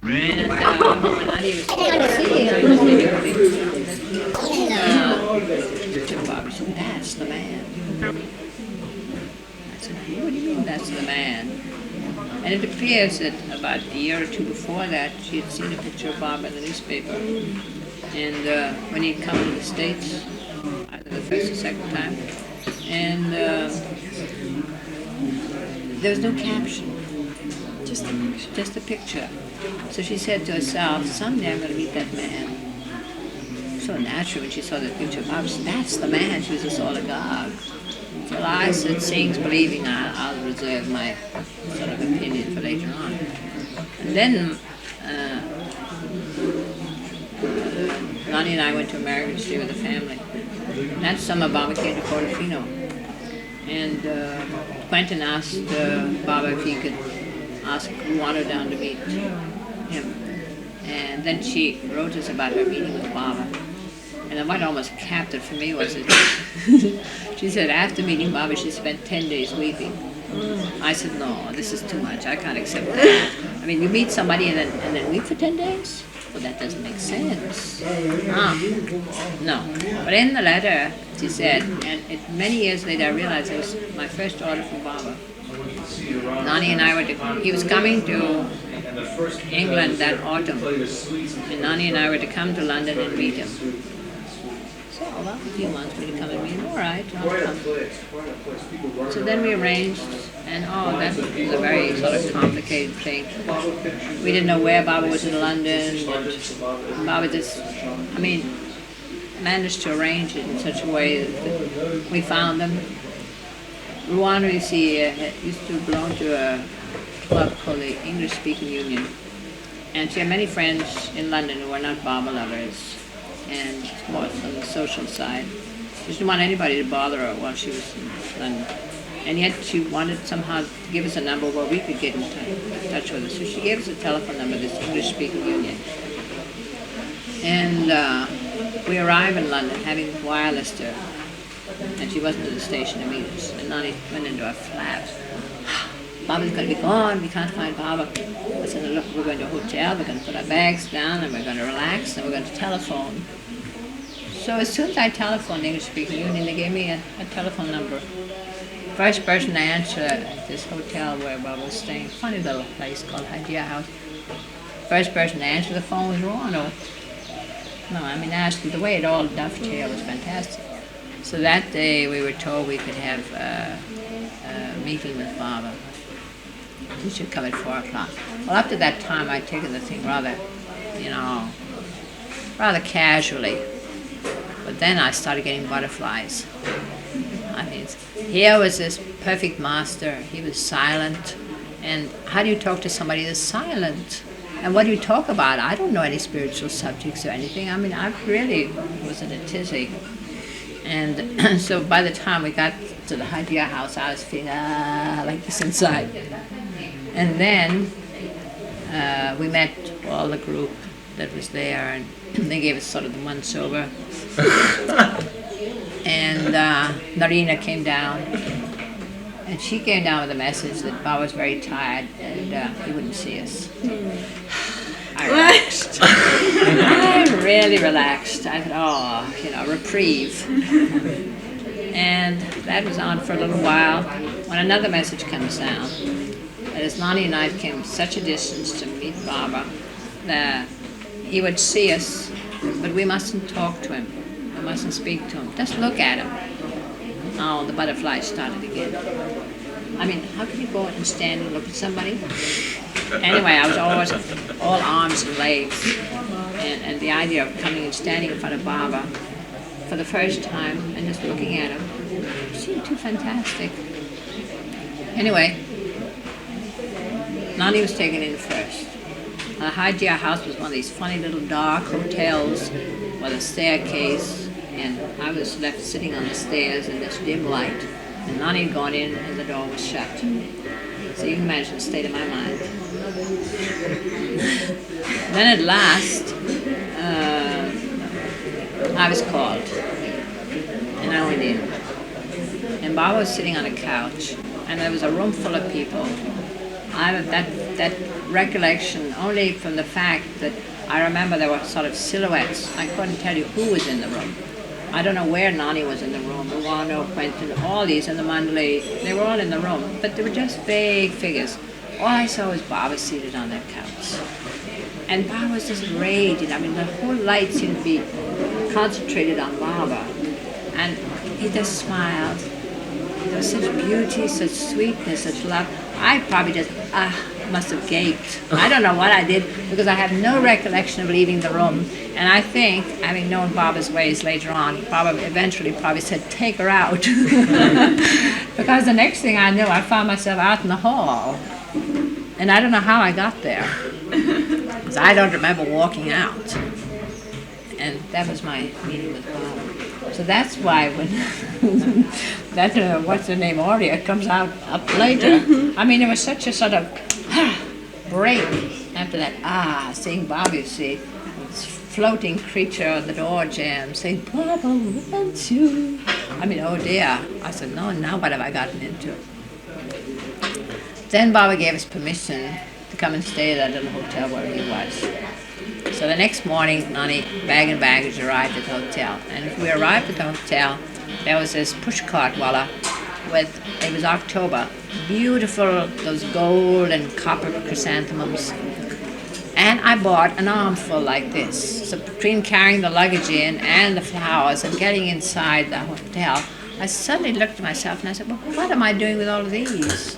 And Nani was seeing picture of Baba. She said, "That's the man." I said, "What do you mean that's the man?" And it appears that about a year or two before that, she had seen a picture of Bob in the newspaper. And when he'd come to the States, either the first or second time, and there was no caption, just a picture. So she said to herself, someday I'm going to meet that man. So natural when she saw the picture of Bob, that's the man. She was just all agog. Well, I said, seeing's believing. I'll reserve my sort of opinion for later on. And then Nani and I went to America to stay with the family. And that summer, Baba came to Portofino. And Quentin asked Baba if he could ask Rano down to meet him. And then she wrote us about her meeting with Baba. And what almost capped it for me was that she said after meeting Baba, she spent 10 days weeping. I said, no, this is too much. I can't accept that. I mean, you meet somebody and then weep for 10 days? Well, that doesn't make sense. No. But in the letter, she said, and many years later I realized it was my first order from Baba. Nani and I he was coming to England that autumn. And Nani and I were to come to London and meet him. So, well, if you want me to come and meet him, all right, I'll come. So then we arranged, and that was a very sort of complicated thing. We didn't know where Baba was in London, and Baba just, managed to arrange it in such a way that we found them. Rano, you see, used to belong to a club called the English Speaking Union, and she had many friends in London who were not Baba lovers, and more on the social side. She didn't want anybody to bother her while she was in London. And yet she wanted somehow to give us a number where we could get in touch with her. So she gave us a telephone number, this English-speaking union. And we arrived in London having wireless to her. And she wasn't at the station to meet us. And Nani went into our flat. Baba's going to be gone, we can't find Baba. I said, look, we're going to a hotel, we're going to put our bags down, and we're going to relax, and we're going to telephone. So as soon as I telephoned the English-speaking union, they gave me a telephone number. First person to answer at this hotel where Baba was staying, funny little place called Hygeia House. First person to answer the phone was Rano. No, actually the way it all dovetailed was fantastic. So that day we were told we could have a meeting with Baba. He should come at 4 o'clock. Well, up to that time I'd taken the thing rather casually. But then I started getting butterflies. Here was this perfect master. He was silent. And how do you talk to somebody that's silent? And what do you talk about? I don't know any spiritual subjects or anything. I really was in a tizzy. And so by the time we got to the Hygeia House, I was feeling like this inside. And then we met all the group that was there, and they gave us sort of the once over. And Narina came down, and she came down with a message that Baba was very tired and he wouldn't see us. I relaxed. I really relaxed. I thought, reprieve. And that was on for a little while when another message comes down. That as Nani and I came such a distance to meet Baba, that he would see us, but we mustn't talk to him. We mustn't speak to him. Just look at him. Oh, the butterflies started again. How can you go out and stand and look at somebody? Anyway, I was always all arms and legs. And the idea of coming and standing in front of Baba for the first time and just looking at him seemed too fantastic. Anyway, Nani was taken in first. The Hygeia House was one of these funny little dark hotels with a staircase, and I was left sitting on the stairs in this dim light, and Nani had gone in and the door was shut. So you can imagine the state of my mind. Then at last, I was called, and I went in. And Baba was sitting on a couch, and there was a room full of people. I have that recollection only from the fact that I remember there were sort of silhouettes. I couldn't tell you who was in the room. I don't know where Nani was in the room, Rano, Quentin, all these, and the mandali, they were all in the room, but they were just vague figures. All I saw was Baba seated on that couch. And Baba was just radiant. I mean, the whole light seemed to be concentrated on Baba. And he just smiled. There was such beauty, such sweetness, such love. I probably just, must have gaped. I don't know what I did because I have no recollection of leaving the room. And I think, having known Baba's ways later on, Baba eventually probably said, take her out. Because the next thing I knew, I found myself out in the hall. And I don't know how I got there. Because I don't remember walking out. And that was my meeting with Baba. So that's why when that, what's her name, Aurea, comes out up later, I mean, it was such a sort of break after that, seeing Baba, you see, this floating creature on the door jamb, saying, Baba wants you. I mean, oh dear. I said, no, now what have I gotten into? Then Baba gave us permission to come and stay at that little hotel where he was. So the next morning, Nani, bag and baggage, arrived at the hotel. And if we arrived at the hotel, there was this pushcart walla with, it was October, beautiful, those gold and copper chrysanthemums. And I bought an armful like this. So between carrying the luggage in and the flowers and getting inside the hotel, I suddenly looked at myself and I said, well, what am I doing with all of these?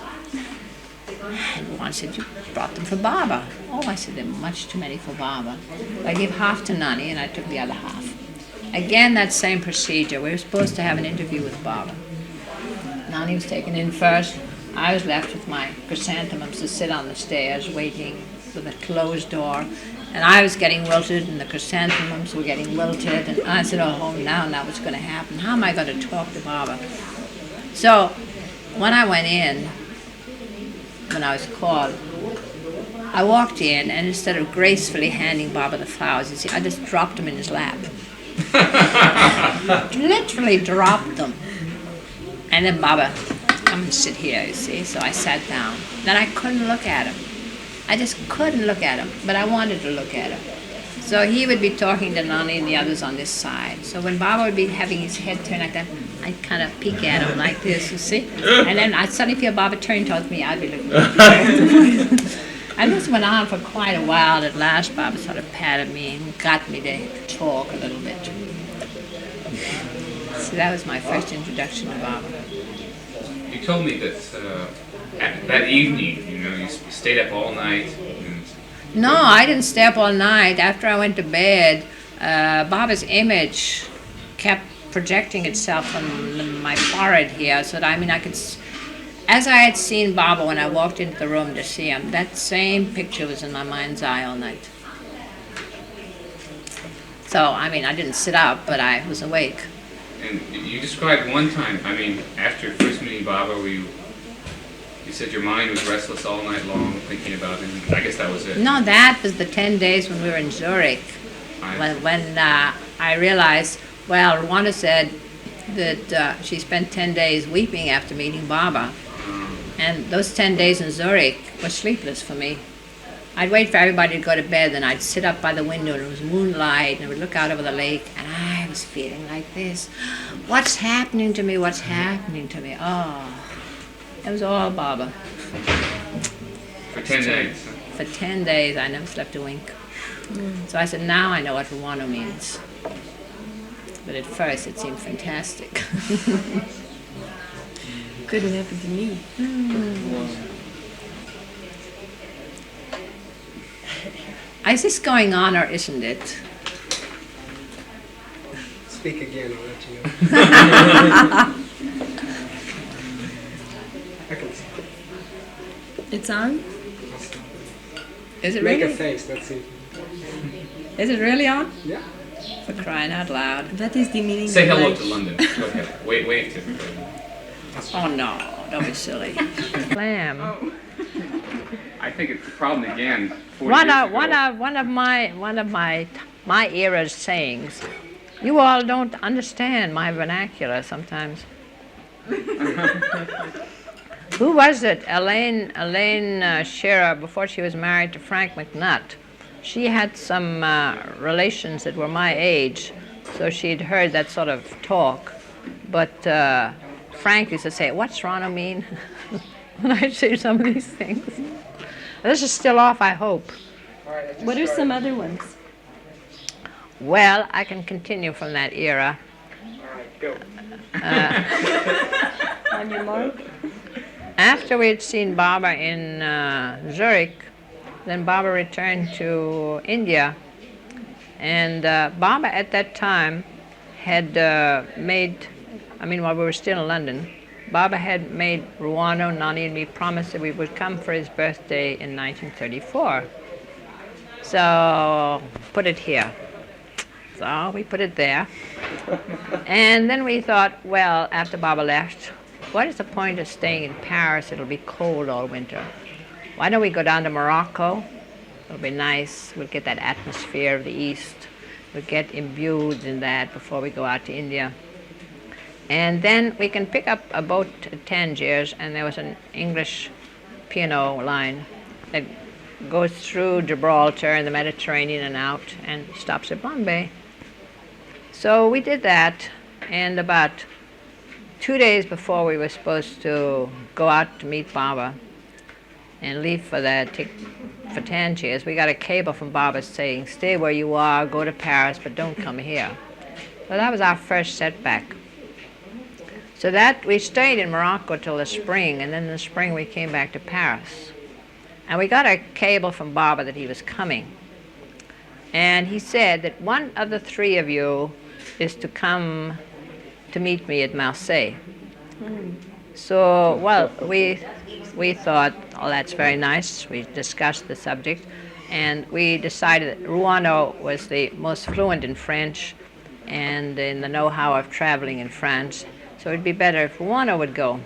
And one said, you brought them for Baba. Oh, I said, they're much too many for Baba. I gave half to Nani and I took the other half. Again, that same procedure. We were supposed to have an interview with Baba. Nani was taken in first. I was left with my chrysanthemums to sit on the stairs waiting with a closed door. And I was getting wilted and the chrysanthemums were getting wilted. And I said, oh, now what's going to happen? How am I going to talk to Baba? So when I went in, when I was called, I walked in and instead of gracefully handing Baba the flowers, you see, I just dropped them in his lap. Literally dropped them. And then Baba, come and sit here, you see. So I sat down. Then I couldn't look at him. I just couldn't look at him, but I wanted to look at him. So he would be talking to Nani and the others on this side. So when Baba would be having his head turned like that, I'd kind of peek at him like this, you see. And then I'd suddenly feel Baba turn towards me, I'd be looking at him. And this went on for quite a while. At last, Baba sort of patted me and got me to talk a little bit. So that was my first introduction to Baba. You told me that that evening, you stayed up all night. No, I didn't stay up all night. After I went to bed, Baba's image kept projecting itself on my forehead here, so that I could, as I had seen Baba when I walked into the room to see him, that same picture was in my mind's eye all night. So, I didn't sit up, but I was awake. And you described one time, after first meeting Baba, where you said your mind was restless all night long, thinking about him. I guess that was it. No, that was the 10 days when we were in Zurich. When I realized, well, Rwanda said that she spent 10 days weeping after meeting Baba. And those 10 days in Zurich were sleepless for me. I'd wait for everybody to go to bed, and I'd sit up by the window, and it was moonlight, and I would look out over the lake, and I was feeling like this. What's happening to me? What's happening to me? Oh. It was all Baba. For 10 days? For 10 days, I never slept a wink. So I said, now I know what Rwano means. But at first, it seemed fantastic. Couldn't happen to me. Is this going on or isn't it? Speak again, I'll let you know. I can see. It's on? Is it Make really? a face, let's see. Is it really on? Yeah. For crying out loud. That is the meaning Say of hello life. to London. Go ahead. Wave to everybody. Oh no, don't be silly. Lamb. Oh. I think the problem again. 40 years ago. One of my era's sayings. You all don't understand my vernacular sometimes. Who was it? Elaine Shearer, before she was married to Frank McNutt. She had some relations that were my age, so she'd heard that sort of talk. But Frank used to say, "What's Rano mean?" when I say some of these things. This is still off, I hope. What are some other ones? Well, I can continue from that era. Go. On your mark? After we had seen Baba in Zurich, then Baba returned to India. And Baba at that time had while we were still in London, Baba had made Rano, Nani, and me promise that we would come for his birthday in 1934. So, put it here. So, we put it there. And then we thought, well, after Baba left, what is the point of staying in Paris? It'll be cold all winter. Why don't we go down to Morocco? It'll be nice. We'll get that atmosphere of the East. We'll get imbued in that before we go out to India. And then we can pick up a boat at Tangiers, and there was an English P&O line that goes through Gibraltar and the Mediterranean and out and stops at Bombay. So we did that, and about 2 days before we were supposed to go out to meet Baba and leave for Tangiers, we got a cable from Baba saying, "Stay where you are, go to Paris, but don't come here." So that was our first setback. So that we stayed in Morocco till the spring, and then in the spring we came back to Paris. And we got a cable from Baba that he was coming. And he said that one of the three of you is to come to meet me at Marseilles. So, well, we thought, oh, that's very nice. We discussed the subject, and we decided that Rano was the most fluent in French and in the know-how of traveling in France. So it'd be better if Rano would go.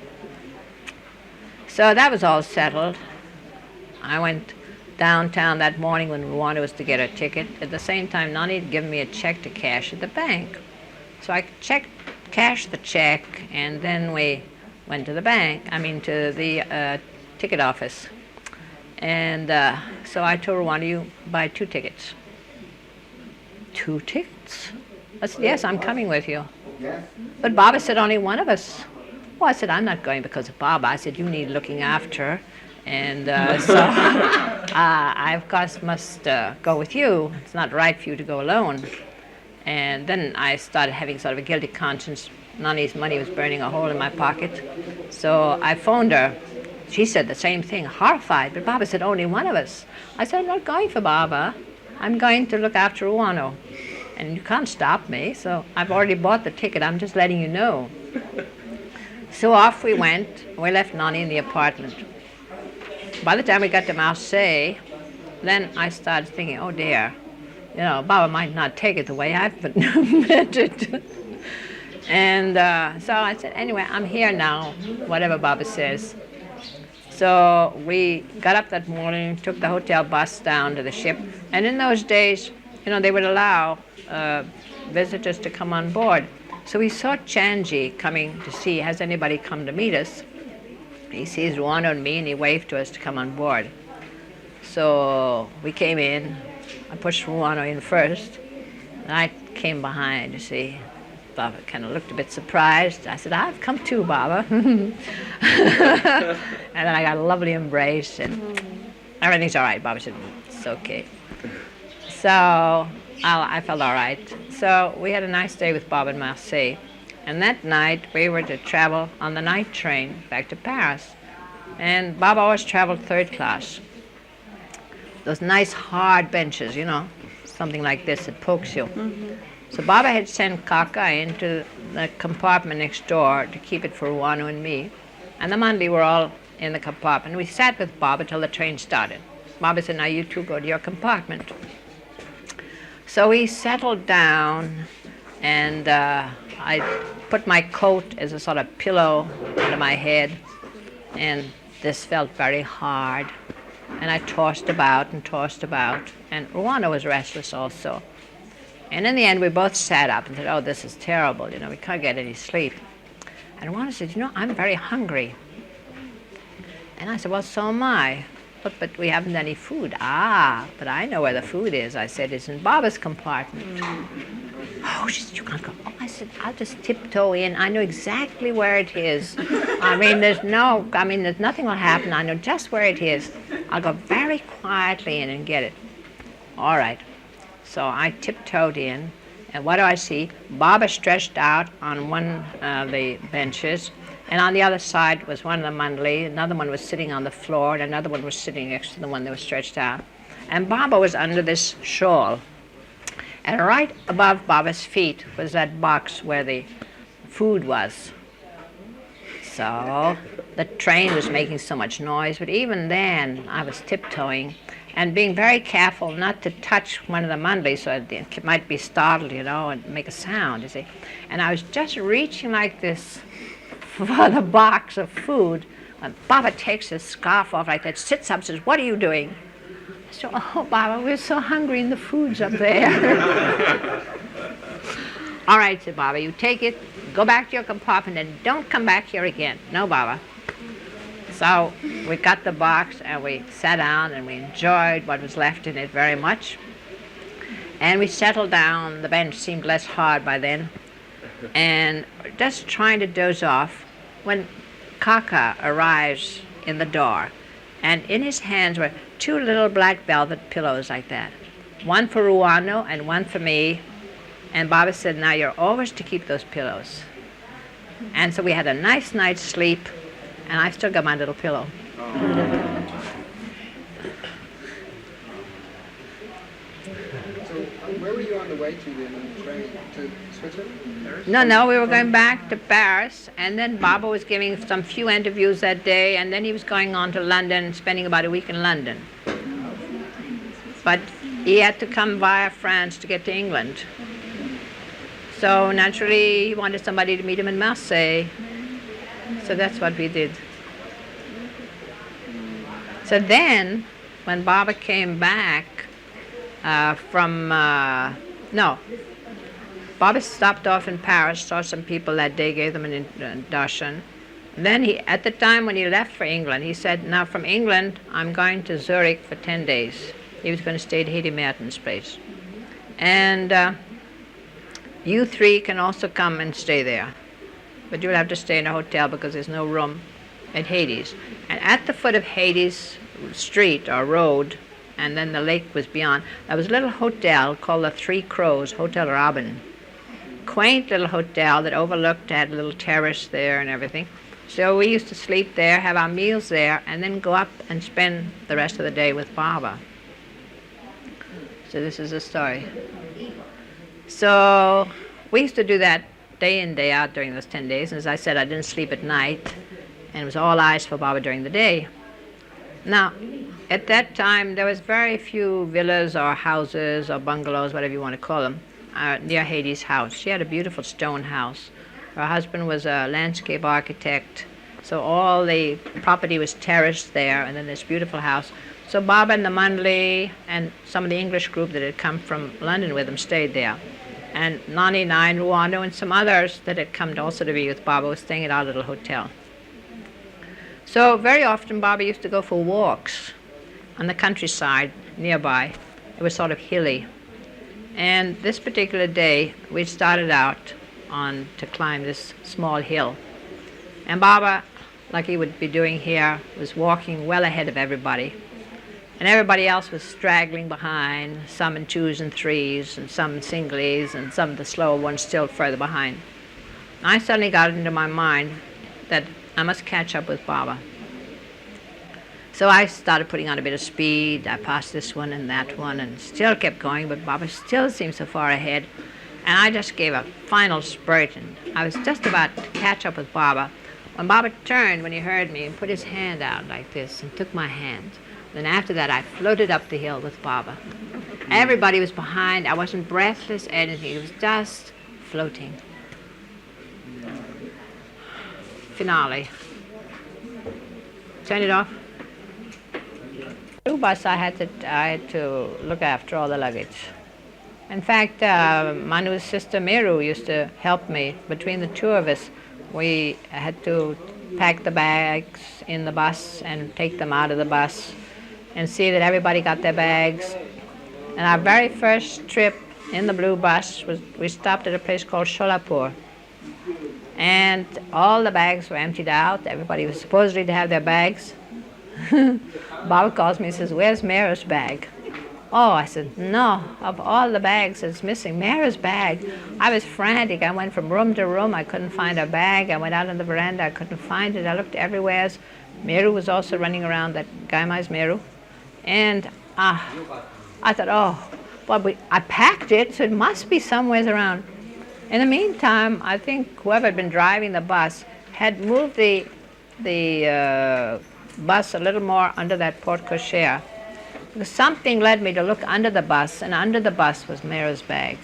So that was all settled. I went downtown that morning when Rano was to get a ticket. At the same time, Nani had given me a check to cash at the bank. So I cashed the check, and then we went to the to the ticket office. And so I told Rano, "You buy 2 tickets." 2 tickets? I said, "Yes, I'm coming with you." But Baba said, "Only one of us." Well, I said, "I'm not going because of Baba." I said, "You need looking after." And so I, of course, must go with you. It's not right for you to go alone. And then I started having sort of a guilty conscience. Nani's money was burning a hole in my pocket. So I phoned her. She said the same thing, horrified. But Baba said, "Only one of us." I said, "I'm not going for Baba. I'm going to look after Rano. And you can't stop me, so I've already bought the ticket. I'm just letting you know." So off we went. We left Nani in the apartment. By the time we got to Marseilles, then I started thinking, oh dear, Baba might not take it the way I've meant it. And so I said, anyway, I'm here now, whatever Baba says. So we got up that morning, took the hotel bus down to the ship, and in those days, they would allow visitors to come on board. So we saw Chanji coming to see, has anybody come to meet us? He sees Rano and me, and he waved to us to come on board. So we came in. I pushed Rano in first, and I came behind to see. Baba kind of looked a bit surprised. I said, "I've come too, Baba." And then I got a lovely embrace, and everything's all right. Baba said, "It's okay." So I felt all right. So we had a nice day with Baba in Marseilles. And that night, we were to travel on the night train back to Paris. And Baba always traveled 3rd class. Those nice hard benches, something like this that pokes you. So Baba had sent Kaka into the compartment next door to keep it for Rano and me. And the mandali were all in the compartment. We sat with Baba till the train started. Baba said, "Now you two go to your compartment." So we settled down, and I put my coat as a sort of pillow under my head, and this felt very hard. And I tossed about, and Rano was restless also. And in the end, we both sat up and said, "Oh, this is terrible, we can't get any sleep." And Rano said, "I'm very hungry." And I said, well, so am I. But we haven't any food. Ah, but I know where the food is. I said, it's in Baba's compartment. Oh, she said, you can't go. Oh, I said, I'll just tiptoe in. I know exactly where it is. There's nothing will happen. I know just where it is. I'll go very quietly in and get it. All right. So I tiptoed in, and what do I see? Baba stretched out on one of the benches, and on the other side was one of the mandali. Another one was sitting on the floor, and another one was sitting next to the one that was stretched out. And Baba was under this shawl. And right above Baba's feet was that box where the food was. So the train was making so much noise, but even then I was tiptoeing and being very careful not to touch one of the mandali so it might be startled, and make a sound, you see. And I was just reaching like this for the box of food when Baba takes his scarf off like that, sits up and says, what are you doing? I said, oh, Baba, we're so hungry and the food's up there. All right, said Baba, you take it, go back to your compartment and don't come back here again. No, Baba. So we got the box and we sat down and we enjoyed what was left in it very much. And we settled down. The bench seemed less hard by then. And just trying to doze off when Kaka arrives in the door. And in his hands were two little black velvet pillows like that. One for Rano and one for me. And Baba said, now you're always to keep those pillows. And so we had a nice night's sleep. And I still got my little pillow. So where were you on the way to then on the train? To Switzerland? No, we were going back to Paris, and then Baba was giving some few interviews that day, and then he was going on to London, spending about a week in London. But he had to come via France to get to England. So naturally, he wanted somebody to meet him in Marseilles. So that's what we did. So then, when Baba came back Baba stopped off in Paris, saw some people that day, gave them an darshan. Then at the time when he left for England, he said, now from England, I'm going to Zurich for 10 days. He was going to stay at Hedy Merton's place. And you three can also come and stay there. But you'll have to stay in a hotel because there's no room at Hades. And at the foot of Hades Street or road, and then the lake was beyond, there was a little hotel called the Three Crows, Hotel Robin. Quaint little hotel that overlooked, had a little terrace there and everything. So we used to sleep there, have our meals there, and then go up and spend the rest of the day with Baba. So this is the story. So we used to do that day in, day out during those 10 days. And as I said, I didn't sleep at night, and it was all eyes for Baba during the day. Now, at that time, there was very few villas or houses or bungalows, whatever you want to call them, near Hygeia House. She had a beautiful stone house. Her husband was a landscape architect, so all the property was terraced there, and then this beautiful house. So Baba and the mandali and some of the English group that had come from London with them stayed there. And Nani, Nine, Rano, and some others that had come also to be with Baba was staying at our little hotel. So very often Baba used to go for walks on the countryside nearby. It was sort of hilly. And this particular day, we started out to climb this small hill. And Baba, like he would be doing here, was walking well ahead of everybody. And everybody else was straggling behind, some in 2s and 3s, and some in singlies, and some of the slower ones still further behind. I suddenly got it into my mind that I must catch up with Baba. So I started putting on a bit of speed. I passed this one and that one and still kept going, but Baba still seemed so far ahead. And I just gave a final spurt, and I was just about to catch up with Baba when Baba turned when he heard me and put his hand out like this and took my hand. Then after that, I floated up the hill with Baba. Everybody was behind. I wasn't breathless, anything. It was just floating. Finale. Turn it off. Bus, I had to look after all the luggage. In fact, Manu's sister Meru used to help me. Between the two of us, we had to pack the bags in the bus and take them out of the bus and see that everybody got their bags. And our very first trip in the blue bus was we stopped at a place called Sholapur. And all the bags were emptied out. Everybody was supposedly to have their bags. Baba calls me and says, "Where's Mehera's bag?" Oh, I said, "No, of all the bags, it's missing Mehera's bag." I was frantic. I went from room to room. I couldn't find her bag. I went out on the veranda. I couldn't find it. I looked everywhere. Meheru was also running around, that guy, Meheru. And I thought, oh, but I packed it, so it must be somewhere around. In the meantime, I think whoever had been driving the bus had moved the bus a little more under that porte cochere. Because something led me to look under the bus, and under the bus was Mehera's bag,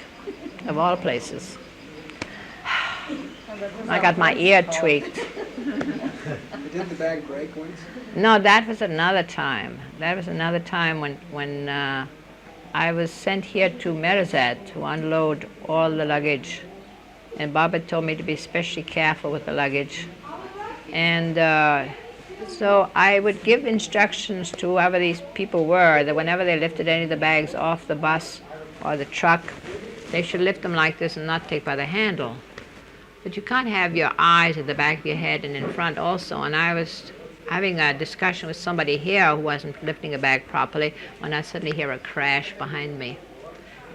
of all places. I got my ear tweaked. Did the bag break once? No, that was another time. That was another time when I was sent here to Meherazad to unload all the luggage. And Baba told me to be especially careful with the luggage. And so I would give instructions to whoever these people were that whenever they lifted any of the bags off the bus or the truck, they should lift them like this and not take by the handle. But you can't have your eyes at the back of your head and in front also. And I was having a discussion with somebody here who wasn't lifting a bag properly when I suddenly hear a crash behind me.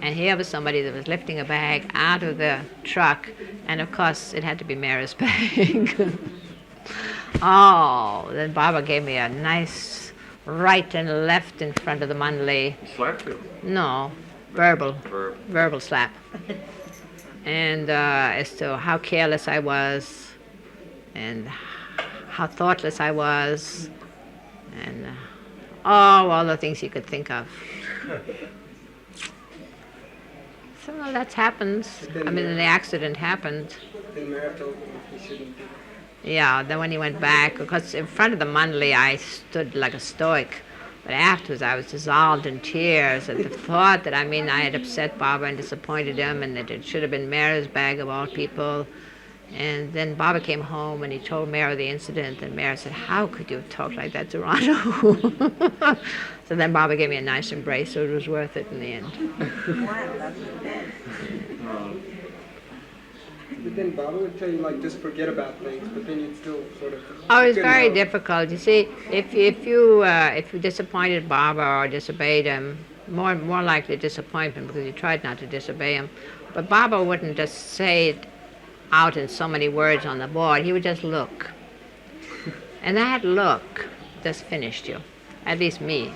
And here was somebody that was lifting a bag out of the truck, and of course it had to be Mehera's bag. Oh, then Baba gave me a nice right and left in front of the mandali. Slapped you? No, verbal slap. And as to how careless I was, and how thoughtless I was, and all the things you could think of. So that happens. I mean, the accident happened. Then Mehera told him he shouldn't do that. Yeah, then when he went back, because in front of the mandali I stood like a stoic, but afterwards I was dissolved in tears at the thought that, I had upset Baba and disappointed him, and that it should have been Mehera's bag of all people. And then Baba came home and he told Mehera the incident, and Mehera said, "How could you talk like that to Rano?" So then Baba gave me a nice embrace, so it was worth it in the end. But then Baba would tell you, like, just forget about things, but then you'd still sort of... Oh, it's very difficult. You see, if you disappointed Baba or disobeyed him, more likely disappointment, because you tried not to disobey him. But Baba wouldn't just say it out in so many words on the board. He would just look. And that look just finished you. At least me.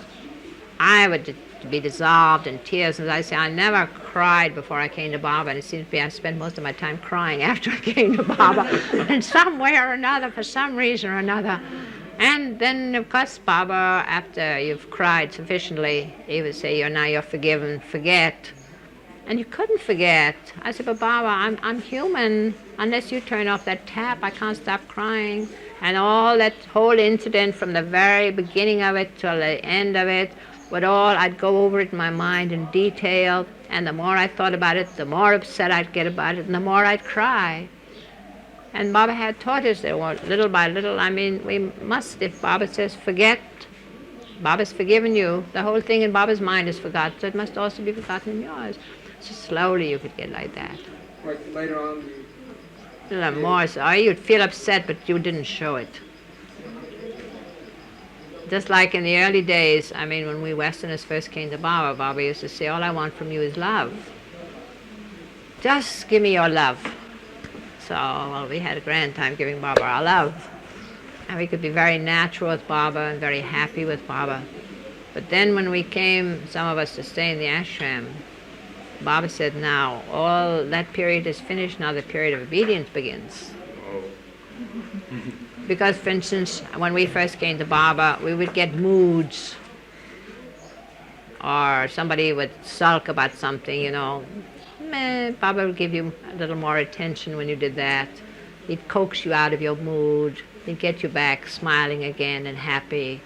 I would be dissolved in tears. As I say, I never cried before I came to Baba, and it seems to me I spent most of my time crying after I came to Baba in some way or another, for some reason or another. And then, of course, Baba, after you've cried sufficiently, he would say, you're forgiven, forget. And you couldn't forget. I said, but Baba, I'm human. Unless you turn off that tap, I can't stop crying. And all that whole incident from the very beginning of it till the end of it, I'd go over it in my mind in detail, and the more I thought about it, the more upset I'd get about it, and the more I'd cry. And Baba had taught us that little by little. We must, if Baba says forget, Baba's forgiven you. The whole thing in Baba's mind is forgotten, so it must also be forgotten in yours. So slowly you could get like that. Like later on... A little more, so you'd feel upset, but you didn't show it. Just like in the early days, when we Westerners first came to Baba, Baba used to say, all I want from you is love. Just give me your love. So, we had a grand time giving Baba our love. And we could be very natural with Baba and very happy with Baba. But then when we came, some of us, to stay in the ashram, Baba said, now, all that period is finished, now the period of obedience begins. Because, for instance, when we first came to Baba, we would get moods, or somebody would sulk about something, Baba would give you a little more attention when you did that. He'd coax you out of your mood. He'd get you back smiling again and happy.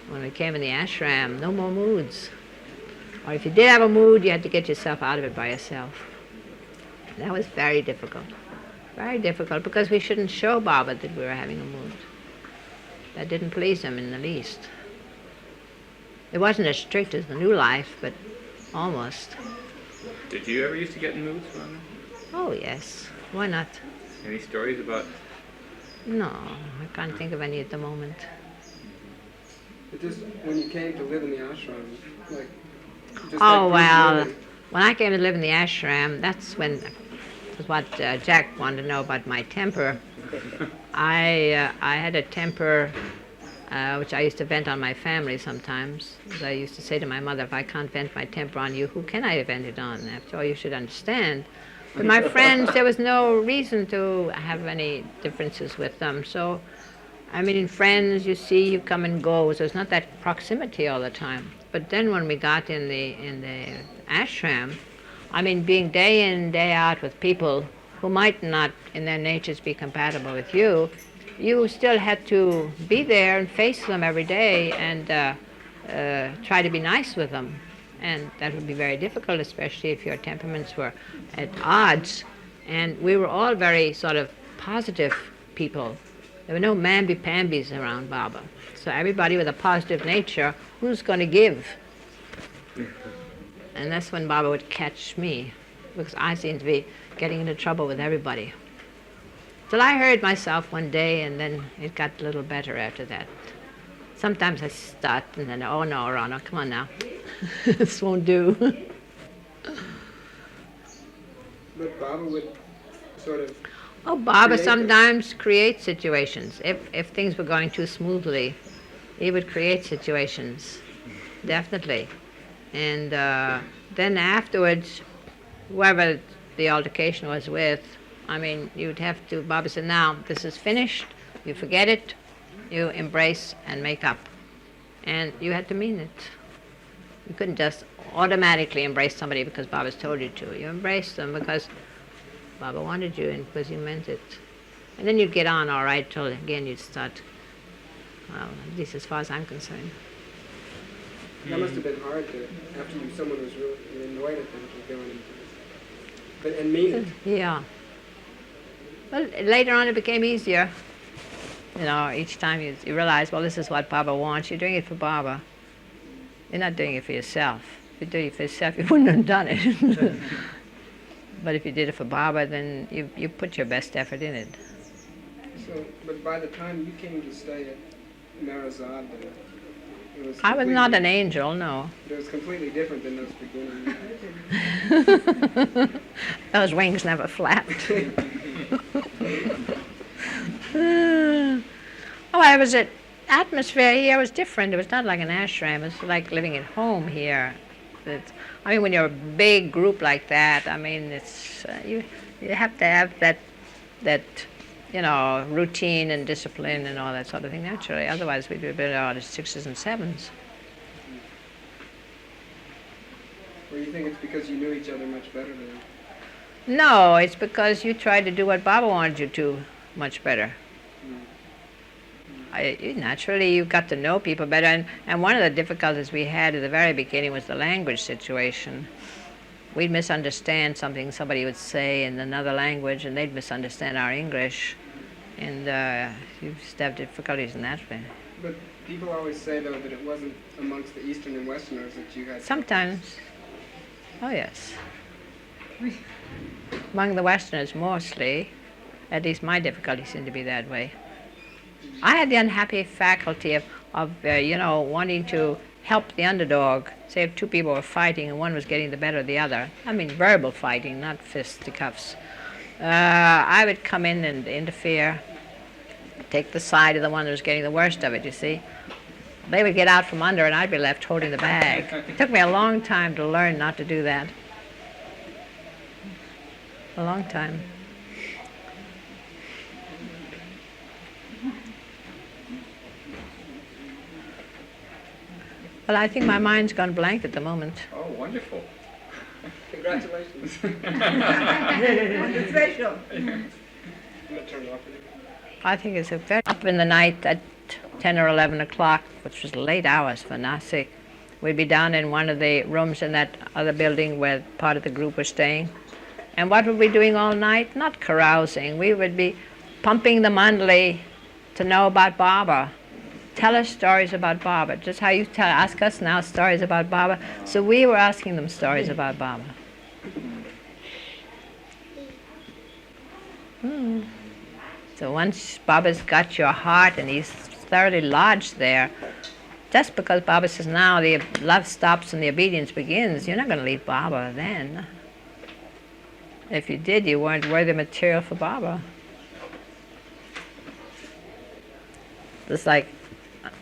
When we came in the ashram, no more moods. Or if you did have a mood, you had to get yourself out of it by yourself. That was very difficult. Very difficult, because we shouldn't show Baba that we were having a mood. That didn't please him in the least. It wasn't as strict as the new life, but almost. Did you ever used to get in moods, Rano? Oh yes, why not? Any stories about? No, I can't think of any at the moment. But just when you came to live in the ashram, like, just Oh that well, brief when I came to live in the ashram, that's when, was what Jack wanted to know about my temper. I had a temper which I used to vent on my family sometimes. Because I used to say to my mother, if I can't vent my temper on you, who can I vent it on? After all, you should understand. But my friends, there was no reason to have any differences with them. So, I mean, friends, you see, you come and go. So it's not that proximity all the time. But then when we got in the ashram, I mean, being day in, day out with people who might not in their natures be compatible with you, you still had to be there and face them every day and try to be nice with them. And that would be very difficult, especially if your temperaments were at odds. And we were all very sort of positive people. There were no mamby-pambies around Baba. So everybody with a positive nature, who's going to give? And that's when Baba would catch me, because I seemed to be getting into trouble with everybody. Till I heard myself one day, and then it got a little better after that. Sometimes I start, and then, oh no, Rano, come on now. This won't do. But Baba would sort of... Oh, Baba create sometimes creates situations. If things were going too smoothly, he would create situations, definitely. And then afterwards, whoever the altercation was with, I mean, you'd have to, Baba said, now, this is finished, you forget it, you embrace and make up. And you had to mean it. You couldn't just automatically embrace somebody because Baba's told you to. You embraced them because Baba wanted you and because you meant it. And then you'd get on all right till again you'd start, well, at least as far as I'm concerned. That must have been hard to, after someone was really annoyed at them for doing it. But, and mean it. Yeah. Well, later on it became easier. You know, each time you realize, well, this is what Baba wants. You're doing it for Baba. You're not doing it for yourself. If you're doing it for yourself, you wouldn't have done it. But if you did it for Baba, then you put your best effort in it. So, but by the time you came to stay at Meherazad, it was I was not an angel, no. It was completely different than those beginnings. Those wings never flapped. Oh, it was an atmosphere here was different. It was not like an ashram. It was like living at home here. I mean, when you're a big group like that, I mean, it's you have to have that you know, routine and discipline and all that sort of thing naturally. Otherwise, we'd be a bit out of sixes and sevens. Or you think it's because you knew each other much better than... No, it's because you tried to do what Baba wanted you to much better. Naturally, you got to know people better. And one of the difficulties we had at the very beginning was the language situation. We'd misunderstand something somebody would say in another language, and they'd misunderstand our English. And you used to have difficulties in that way. But people always say, though, that it wasn't amongst the Eastern and Westerners that you had... Sometimes. Oh, yes. Among the Westerners, mostly. At least my difficulties seem to be that way. I had the unhappy faculty of you know, wanting to help the underdog. Say if two people were fighting and one was getting the better of the other. I mean verbal fighting, not fisticuffs. I would come in and interfere, take the side of the one who was getting the worst of it, you see. They would get out from under and I'd be left holding the bag. It took me a long time to learn not to do that. A long time. Well, I think my mind's gone blank at the moment. Oh, wonderful. Congratulations. On the threshold. I'm going to turn it off. I think it's a very up in the night at 10 or 11 o'clock, which was late hours for Naushik. We'd be down in one of the rooms in that other building where part of the group was staying, And what were we doing all night? Not carousing. We would be pumping the mandali to know about Baba. Tell us stories about Baba. Just how you ask us now stories about Baba. So we were asking them stories about Baba. So once Baba's got your heart and he's thoroughly lodged there, just because Baba says now the love stops and the obedience begins, you're not going to leave Baba then. If you did, you weren't worthy material for Baba. It's like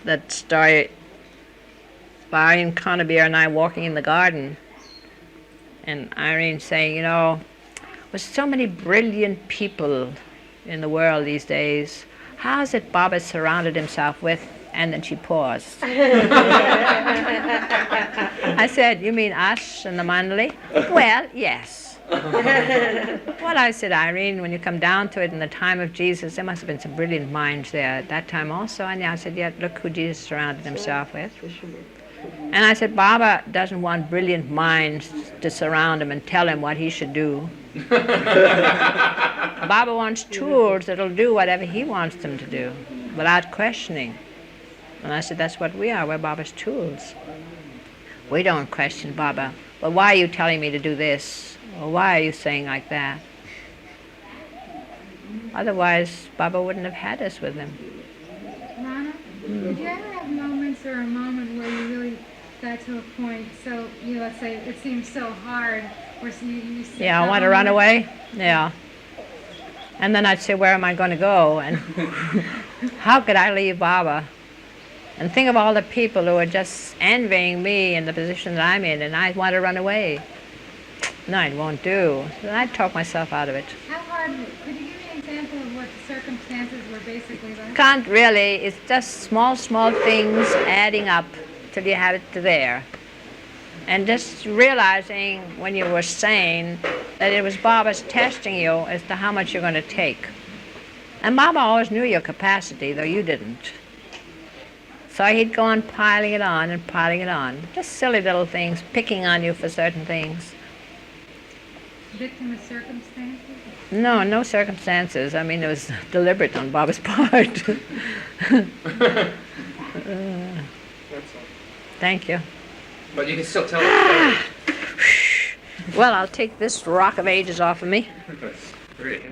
that story, Irene Conybeare and I walking in the garden, and Irene saying, you know, with so many brilliant people in the world these days, how is it Baba surrounded himself with? And then she paused. I said, you mean us and the mandali? Well, yes. Well, I said, Irene, when you come down to it, in the time of Jesus, there must have been some brilliant minds there at that time also. And I said, yeah, look who Jesus surrounded himself with. And I said, Baba doesn't want brilliant minds to surround him and tell him what he should do. Baba wants tools that'll do whatever he wants them to do, without questioning. And I said, that's what we are. We're Baba's tools. We don't question Baba. Well, why are you telling me to do this? Or why are you saying like that? Otherwise, Baba wouldn't have had us with him. Rano, did you ever have moments or a moment where you really got to a point, so, you know, let's say it seems so hard, or so you Yeah, I want to run away. Yeah. And then I'd say, where am I going to go? And how could I leave Baba? And think of all the people who are just envying me in the position that I'm in, and I want to run away. No, it won't do. Then I'd talk myself out of it. How hard, could you give me an example of what the circumstances were basically like? Can't really. It's just small things adding up till you have it there. And just realizing when you were sane that it was Baba's testing you as to how much you're going to take. And Baba always knew your capacity, though you didn't. So he'd go on piling it on and piling it on. Just silly little things, picking on you for certain things. Victim of circumstances? No, no circumstances. I mean, it was deliberate on Baba's part. That's all. Thank you. But you can still tell the story. Well, I'll take this rock of ages off of me. That's very